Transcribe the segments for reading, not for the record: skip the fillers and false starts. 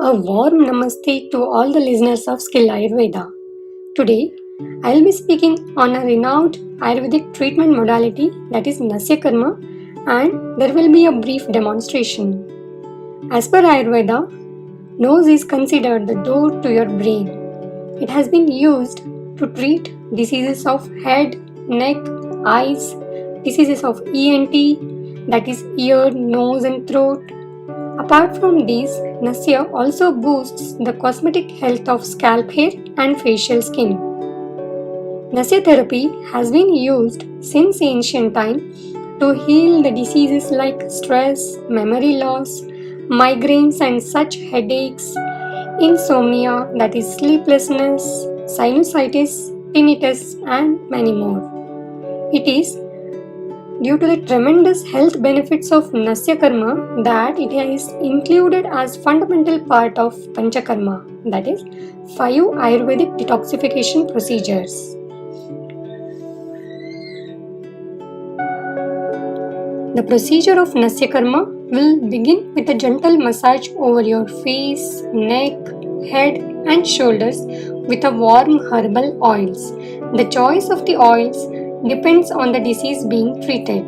A warm namaste to all the listeners of Skill Ayurveda. Today, I will be speaking on a renowned Ayurvedic treatment modality that is Nasya Karma, and there will be a brief demonstration. As per Ayurveda, nose is considered the door to your brain. It has been used to treat diseases of head, neck, eyes, diseases of ENT, that is ear, nose and throat. Apart from these, Nasya also boosts the cosmetic health of scalp hair and facial skin. Nasya therapy has been used since ancient time to heal the diseases like stress, memory loss, migraines and such headaches, insomnia, that is sleeplessness, sinusitis, tinnitus and many more. It is due to the tremendous health benefits of Nasya Karma that it is included as fundamental part of Panchakarma, that is 5 Ayurvedic detoxification procedures. The procedure of Nasya Karma will begin with a gentle massage over your face, neck, head and shoulders with a warm herbal oils. The choice of the oils depends on the disease being treated.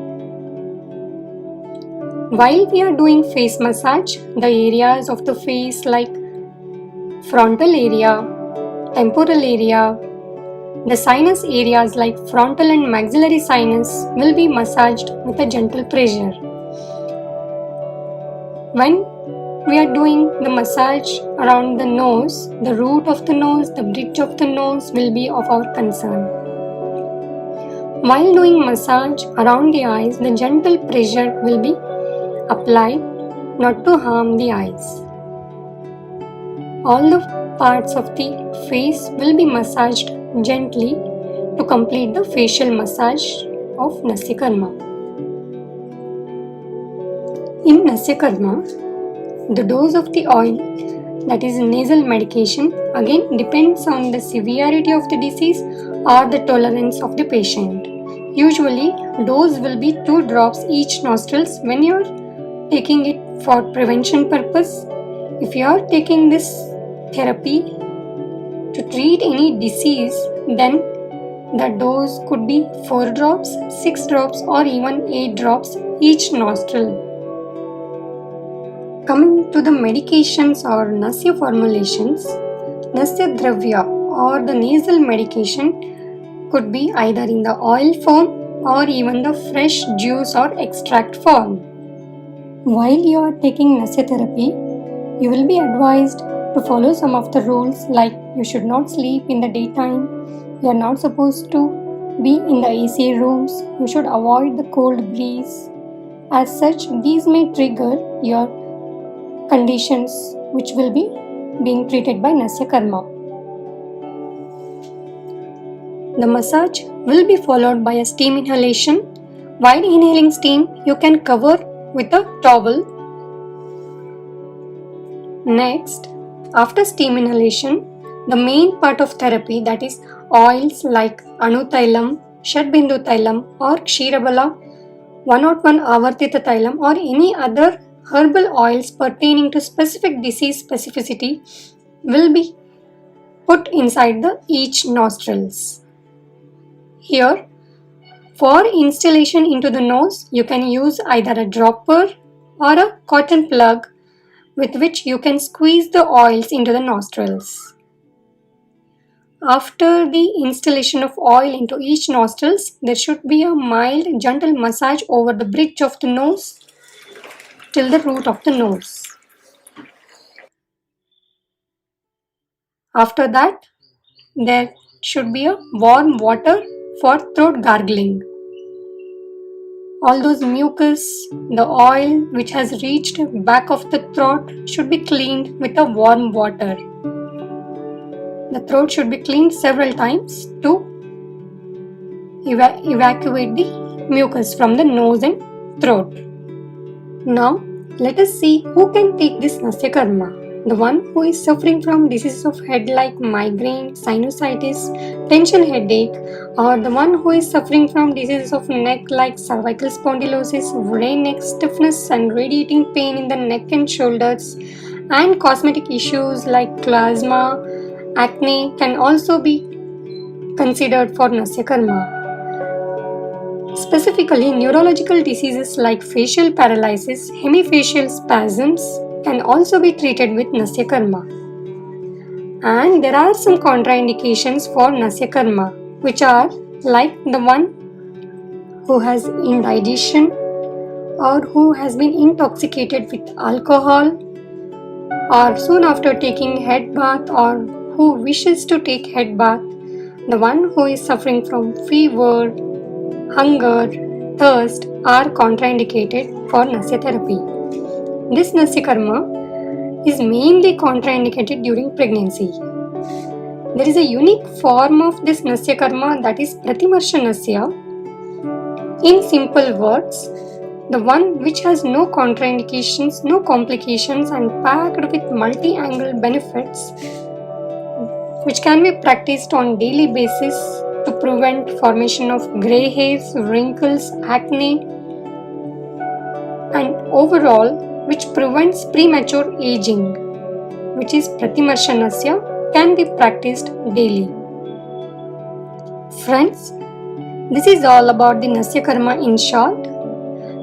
While we are doing face massage, the areas of the face like frontal area, temporal area, the sinus areas like frontal and maxillary sinus will be massaged with a gentle pressure. When we are doing the massage around the nose, the root of the nose, the bridge of the nose will be of our concern. While doing massage around the eyes, the gentle pressure will be applied not to harm the eyes. All the parts of the face will be massaged gently to complete the facial massage of Nasya Karma. In Nasya Karma, the dose of the oil, that is nasal medication, again depends on the severity of the disease or the tolerance of the patient. Usually, dose will be 2 drops each nostrils when you are taking it for prevention purpose. If you are taking this therapy to treat any disease, then the dose could be 4 drops, 6 drops or even 8 drops each nostril. Coming to the medications or Nasya formulations, Nasya Dravya or the nasal medication could be either in the oil form or even the fresh juice or extract form. While you are taking Nasya therapy, you will be advised to follow some of the rules like you should not sleep in the daytime, you are not supposed to be in the AC rooms, you should avoid the cold breeze. As such, these may trigger your conditions which will be being treated by Nasya Karma. The massage will be followed by a steam inhalation. While inhaling steam, you can cover with a towel. Next, after steam inhalation, the main part of therapy, that is oils like Anutailam, Shadbindu Tailam or Kshirabala, 101 Avartita Tailam or any other herbal oils pertaining to specific disease specificity will be put inside the each nostrils. Here, for installation into the nose, you can use either a dropper or a cotton plug with which you can squeeze the oils into the nostrils. After the installation of oil into each nostrils, there should be a mild, gentle massage over the bridge of the nose till the root of the nose. After that, there should be a warm water for throat gargling. All those mucus, the oil which has reached back of the throat should be cleaned with a warm water. The throat should be cleaned several times to evacuate the mucus from the nose and throat. Now, let us see who can take this Nasya Karma. The one who is suffering from diseases of head like migraine, sinusitis, tension headache, or the one who is suffering from diseases of neck like cervical spondylosis, wooden neck stiffness and radiating pain in the neck and shoulders, And cosmetic issues like melasma, acne can also be considered for Nasya Karma. Specifically, neurological diseases like facial paralysis, hemifacial spasms can also be treated with Nasya Karma. And there are some contraindications for Nasya Karma, which are like the one who has indigestion or who has been intoxicated with alcohol or soon after taking head bath or who wishes to take head bath, the one who is suffering from fever, hunger, thirst are contraindicated for Nasya therapy. This Nasya Karma is mainly contraindicated during pregnancy. There is a unique form of this Nasya Karma, that is Pratimarsha Nasya. In simple words, the one which has no contraindications, no complications and packed with multi-angle benefits, which can be practiced on daily basis to prevent formation of grey hairs, wrinkles, acne, and overall which prevents premature aging, which is Pratimarsha Nasya, can be practiced daily. Friends, this is all about the Nasya Karma in short.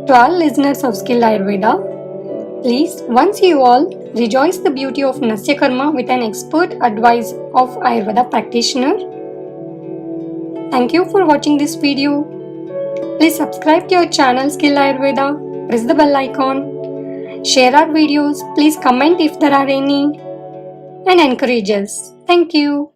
To all listeners of Skill Ayurveda, please once you all rejoice the beauty of Nasya Karma with an expert advice of Ayurveda practitioner. Thank you for watching this video. Please subscribe to our channel Skill Ayurveda, press the bell icon, share our videos, please comment if there are any, and encourage us. Thank you.